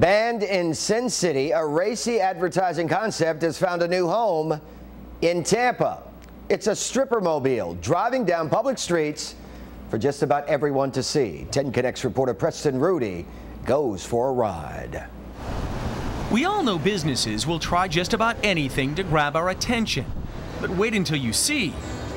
Banned in Sin City, a racy advertising concept has found a new home in Tampa. It's a stripper mobile driving down public streets for just about everyone to see. 10 Connects reporter Preston Rudy goes for a ride. We all know businesses will try just about anything to grab our attention. But wait until you see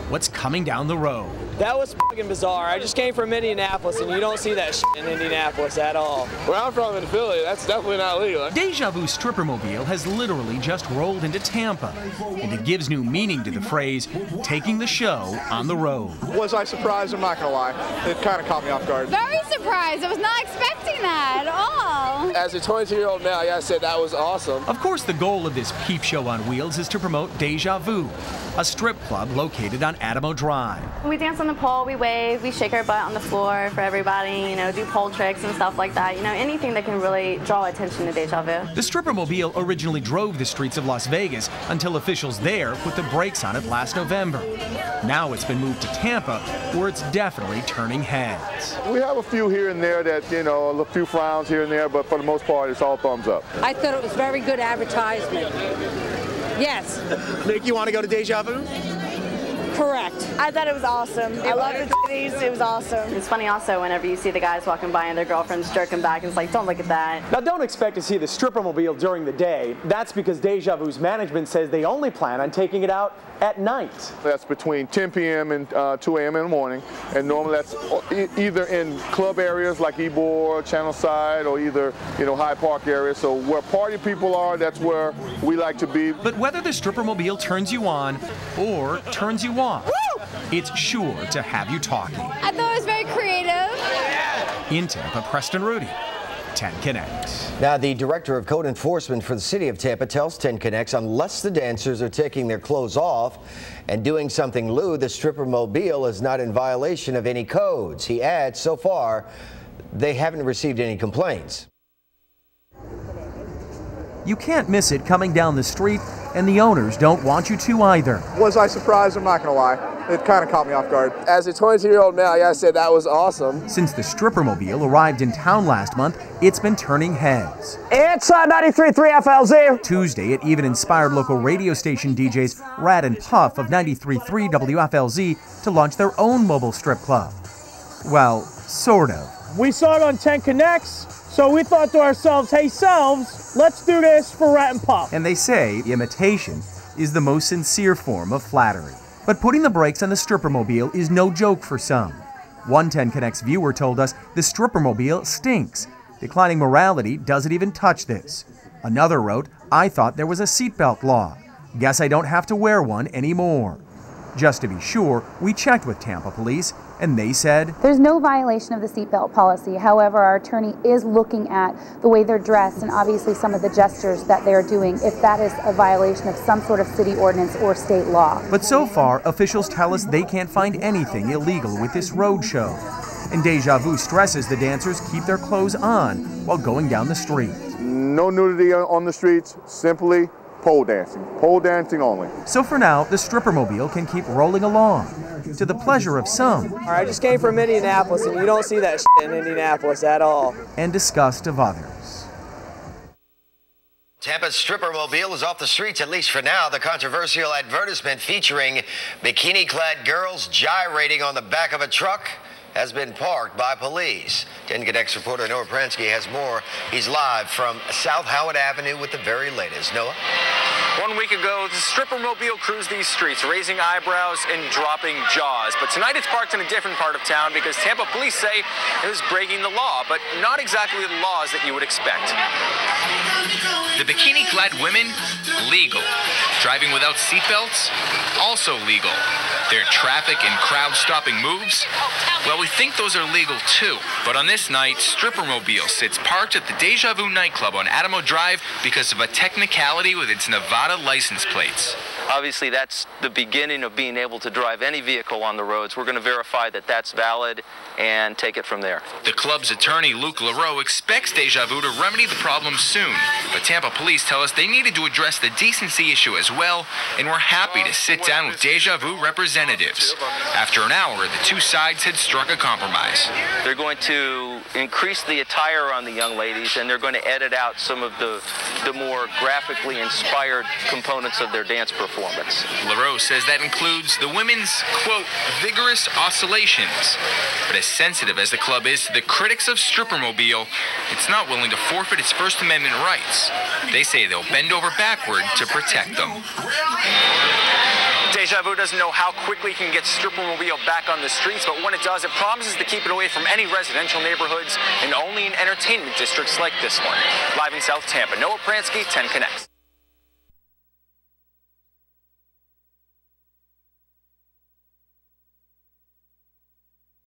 what's coming down the road. That was fucking bizarre. I just came from Indianapolis, and you don't see that shit in Indianapolis at all. Where I'm from in Philly, that's definitely not legal. Deja Vu stripper mobile has literally just rolled into Tampa, and it gives new meaning to the phrase, taking the show on the road. Was I surprised? I'm not gonna lie. It kind of caught me off guard. Very surprised. I was not expecting that at all. As a 22-year-old now, I said that was awesome. Of course, the goal of this peep show on wheels is to promote Deja Vu, a strip club located on Adamo Drive. We dance on the pole, we wave, we shake our butt on the floor for everybody, do pole tricks and stuff like that. Anything that can really draw attention to Deja Vu. The stripper mobile originally drove the streets of Las Vegas until officials there put the brakes on it last November. Now it's been moved to Tampa, where it's definitely turning heads. We have a few here and there that, a few frowns here and there, but for the most part, it's all thumbs up. I thought it was very good advertisement. Yes. Make you want to go to Deja Vu? Correct. I thought it was awesome. I love the titties. It was awesome. It's funny also whenever you see the guys walking by and their girlfriends jerking back, it's like, don't look at that. Now, don't expect to see the stripper mobile during the day. That's because Deja Vu's management says they only plan on taking it out at night. That's between 10 p.m. and 2 a.m. in the morning, and normally that's either in club areas like Ybor, Channel Side, or either, Hyde Park area. So where party people are, that's where we like to be. But whether the stripper mobile turns you on or turns you off, it's sure to have you talking. I thought it was very creative. In Tampa, Preston Rudy, 10 Connects. Now, the director of code enforcement for the city of Tampa tells 10 Connects unless the dancers are taking their clothes off and doing something lewd, the stripper mobile is not in violation of any codes. He adds, so far, they haven't received any complaints. You can't miss it coming down the street, and the owners don't want you to either. Was I surprised? I'm not gonna lie. It kind of caught me off guard. As a 22-year-old now, I said that was awesome. Since the stripper mobile arrived in town last month, it's been turning heads. It's 93.3 FLZ. Tuesday, it even inspired local radio station DJs Rad and Puff of 93.3 WFLZ to launch their own mobile strip club. Well, sort of. We saw it on 10 Connects, so we thought to ourselves, hey selves, let's do this for Rat and Puff. And they say imitation is the most sincere form of flattery. But putting the brakes on the stripper mobile is no joke for some. One 10 Connects viewer told us the stripper mobile stinks. Declining morality doesn't even touch this. Another wrote, I thought there was a seatbelt law. Guess I don't have to wear one anymore. Just to be sure, we checked with Tampa police, and they said, there's no violation of the seatbelt policy. However, our attorney is looking at the way they're dressed and obviously some of the gestures that they're doing, if that is a violation of some sort of city ordinance or state law. But so far, officials tell us they can't find anything illegal with this road show. And Deja Vu stresses the dancers keep their clothes on while going down the street. No nudity on the streets, simply pole dancing only. So for now, the stripper mobile can keep rolling along, to the pleasure of some. I just came from Indianapolis, and you don't see that shit in Indianapolis at all. And disgust of others. Tampa's stripper mobile is off the streets, at least for now. The controversial advertisement featuring bikini-clad girls gyrating on the back of a truck has been parked by police. 10 Connects reporter Noah Pransky has more. He's live from South Howard Avenue with the very latest. Noah? 1 week ago, the stripper mobile cruised these streets, raising eyebrows and dropping jaws. But tonight it's parked in a different part of town because Tampa police say it was breaking the law, but not exactly the laws that you would expect. The bikini-clad women, legal. Driving without seatbelts, also legal. Their traffic and crowd-stopping moves, well, we think those are legal too. But on this night, stripper mobile sits parked at the Deja Vu nightclub on Adamo Drive because of a technicality with its Nevada license plates. Obviously, that's the beginning of being able to drive any vehicle on the roads. We're going to verify that that's valid and take it from there. The club's attorney, Luke LaRoe, expects Deja Vu to remedy the problem soon, but Tampa police tell us they needed to address the decency issue as well, and we're happy to sit down with Deja Vu representatives. After an hour, the two sides had struck a compromise. They're going to increase the attire on the young ladies, and they're going to edit out some of the more graphically inspired components of their dance performance. LaRoe says that includes the women's, quote, vigorous oscillations. But as sensitive as the club is to the critics of Strippermobile, it's not willing to forfeit its First Amendment rights. They say they'll bend over backward to protect them. Deja Vu doesn't know how quickly it can get Strippermobile back on the streets, but when it does, it promises to keep it away from any residential neighborhoods and only in entertainment districts like this one. Live in South Tampa, Noah Pransky, 10 Connects.